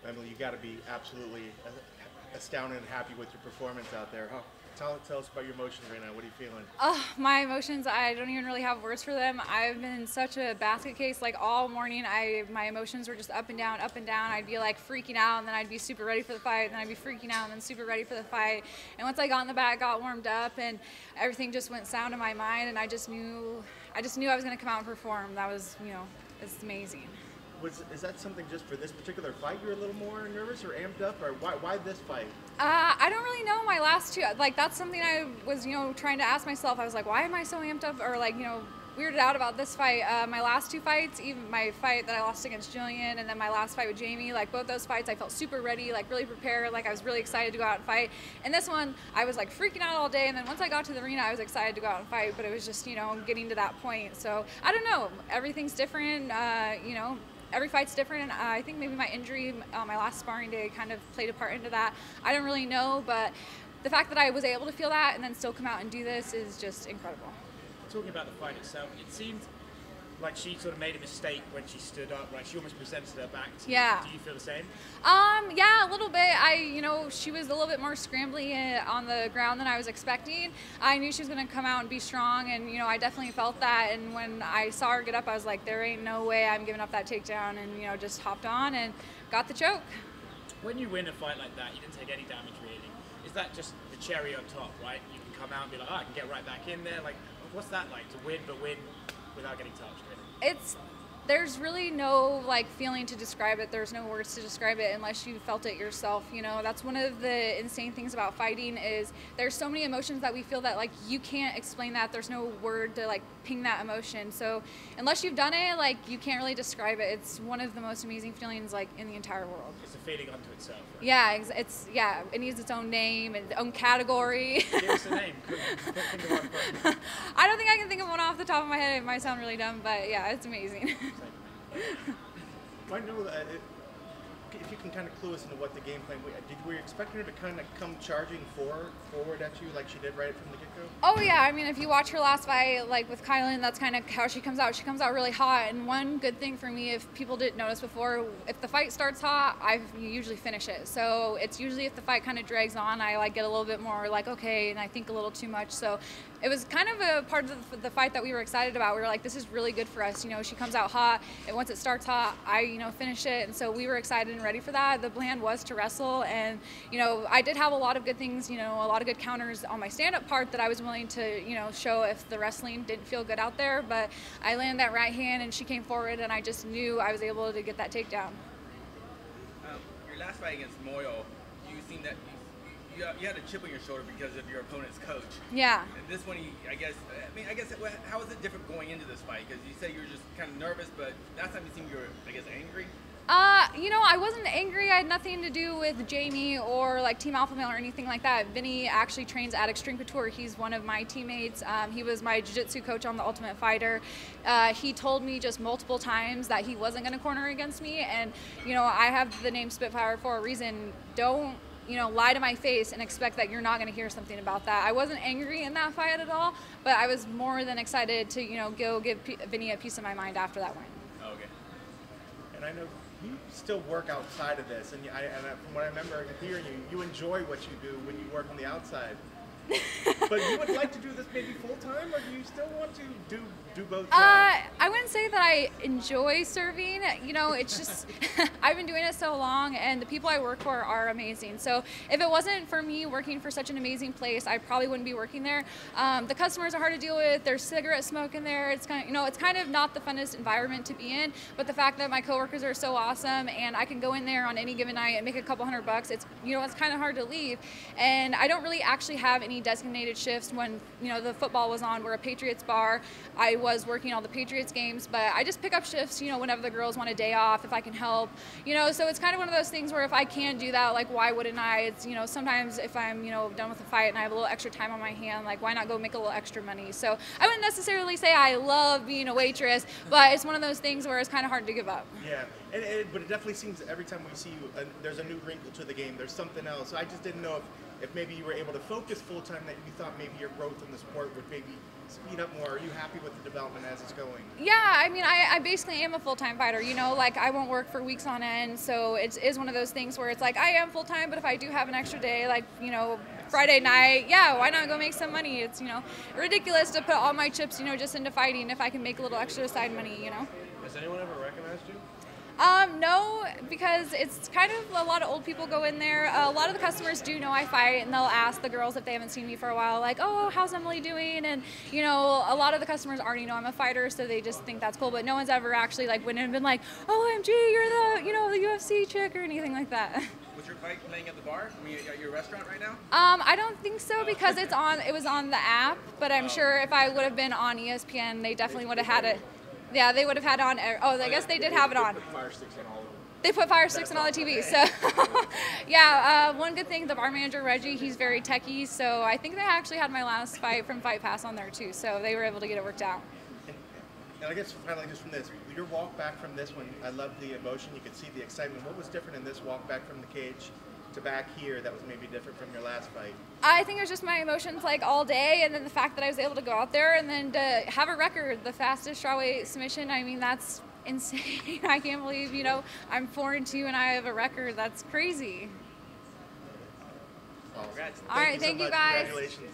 Emily, you got to be absolutely astounded and happy with your performance out there. Huh? Tell us about your emotions right now. What are you feeling? My emotions, I don't even really have words for them. I've been such a basket case, like all morning. My emotions were just up and down, up and down. I'd be like freaking out, and then I'd be super ready for the fight, and then I'd be freaking out, and then super ready for the fight. And once I got in the bag, got warmed up, and everything just went sound in my mind, and I just knew I was going to come out and perform. That was, it's amazing. Is that something just for this particular fight you're a little more nervous or amped up, or why this fight? I don't really know my last two. Like, that's something I was, trying to ask myself. I was like, why am I so amped up or like, weirded out about this fight? My last two fights, even my fight that I lost against Jillian and then my last fight with Jamie, like both those fights I felt super ready, like really prepared, like I was really excited to go out and fight. And this one, I was like freaking out all day, and then once I got to the arena, I was excited to go out and fight, but it was just, getting to that point. So I don't know, everything's different, every fight's different, and I think maybe my injury on my last sparring day kind of played a part into that. I don't really know, but the fact that I was able to feel that and then still come out and do this is just incredible. Talking about the fight itself, it seemed like she sort of made a mistake when she stood up, right? She almost presented her back to you. Yeah. Do you feel the same? Yeah, a little bit. She was a little bit more scrambly on the ground than I was expecting. I knew she was going to come out and be strong, and, I definitely felt that. And when I saw her get up, I was like, there ain't no way I'm giving up that takedown, and, just hopped on and got the choke. When you win a fight like that, you didn't take any damage really. Is that just the cherry on top, right? You can come out and be like, oh, I can get right back in there. Like, what's that like, to win but win without getting touched? Really? There's really no feeling to describe it. There's no words to describe it unless you felt it yourself. That's one of the insane things about fighting is there's so many emotions that we feel that you can't explain that. There's no word to ping that emotion. So unless you've done it, you can't really describe it. It's one of the most amazing feelings in the entire world. It's a feeling unto itself, right? Yeah, it needs its own name and its own category. Give us a name. Think of one. I don't think I can think of one off the top of my head. It might sound really dumb, but yeah, it's amazing. I know that if you can kind of clue us into what the game plan was. Were you expecting her to kind of come charging forward at you like she did right from the get-go? Oh yeah, I mean, if you watch her last fight, with Kylan, that's kind of how she comes out. She comes out really hot, and one good thing for me, if people didn't notice before, if the fight starts hot, I usually finish it. So it's usually if the fight kind of drags on, I get a little bit more okay, and I think a little too much. So it was kind of a part of the fight that we were excited about. We were like, this is really good for us. She comes out hot, and once it starts hot, I finish it. And so we were excited and ready for that. The plan was to wrestle, and I did have a lot of good things, a lot of good counters on my stand-up part that I was willing to, show if the wrestling didn't feel good out there. But I landed that right hand, and she came forward, and I just knew I was able to get that takedown. Your last fight against Moyle, you seemed that you had a chip on your shoulder because of your opponent's coach. Yeah. And this one, I guess, how was it different going into this fight? Because you said you were just kind of nervous, but last time you seemed you were, I guess, angry. I wasn't angry. I had nothing to do with Jamie or Team Alpha Male or anything like that. Vinny actually trains at Extreme Couture. He's one of my teammates. He was my jiu-jitsu coach on The Ultimate Fighter. He told me just multiple times that he wasn't going to corner against me, and I have the name Spitfire for a reason. Don't lie to my face and expect that you're not going to hear something about that. I wasn't angry in that fight at all, but I was more than excited to go give Vinny a piece of my mind after that win. Oh, okay. And I know you still work outside of this, and from what I remember hearing you enjoy what you do when you work on the outside. But you would like to do this maybe full-time, or do you still want to do both jobs? I wouldn't say that I enjoy serving. It's just I've been doing it so long, and the people I work for are amazing. So if it wasn't for me working for such an amazing place, I probably wouldn't be working there. The customers are hard to deal with. There's cigarette smoke in there. It's it's kind of not the funnest environment to be in. But the fact that my coworkers are so awesome, and I can go in there on any given night and make a couple $100, it's it's kind of hard to leave. And I don't really actually have any designated shifts. When the football was on, we're a Patriots bar. I was working all the Patriots games, but I just pick up shifts whenever the girls want a day off, if I can help. So it's kind of one of those things where if I can do that, why wouldn't I? It's sometimes if I'm done with the fight and I have a little extra time on my hand, why not go make a little extra money? So I wouldn't necessarily say I love being a waitress, but it's one of those things where it's kind of hard to give up. Yeah, but it definitely seems every time we see you, there's a new wrinkle to the game. There's something else. So I just didn't know if if maybe you were able to focus full time, that you thought maybe your growth in the sport would maybe speed up more? Are you happy with the development as it's going? Yeah, I mean, I basically am a full-time fighter, you know, like I won't work for weeks on end, so it is one of those things where it's like I am full-time, but if I do have an extra day, like, you know, Friday night, yeah, why not go make some money? It's, you know, ridiculous to put all my chips, you know, just into fighting if I can make a little extra side money, you know. Has anyone ever recognized you? No, because it's kind of a lot of old people go in there. A lot of the customers do know I fight, and they'll ask the girls if they haven't seen me for a while, like, oh, how's Emily doing? And, you know, a lot of the customers already know I'm a fighter, so they just think that's cool, but no one's ever actually, like, went in and been like, OMG, you're the, you know, the UFC chick or anything like that. Was your fight playing at the bar? I mean, at your restaurant right now? I don't think so, because it was on the app, but I'm sure if I would have been on ESPN, they definitely would have had it. Yeah, they would have had it on. Oh, I guess they did have it on. Fire sticks on all of them. They put Fire Sticks on all the TVs. So, yeah, one good thing, the bar manager, Reggie, he's very techie. So I think they actually had my last fight from Fight Pass on there, too. So they were able to get it worked out. And I guess finally, just from this, your walk back from this one, I love the emotion. You could see the excitement. What was different in this walk back from the cage to back here that was maybe different from your last fight? I think it was just my emotions like all day, and then the fact that I was able to go out there and then to have a record, the fastest strawweight submission. I mean, that's insane. I can't believe, you know, I'm 4-2 and I have a record. That's crazy. Well, All right, thank you guys. Congratulations.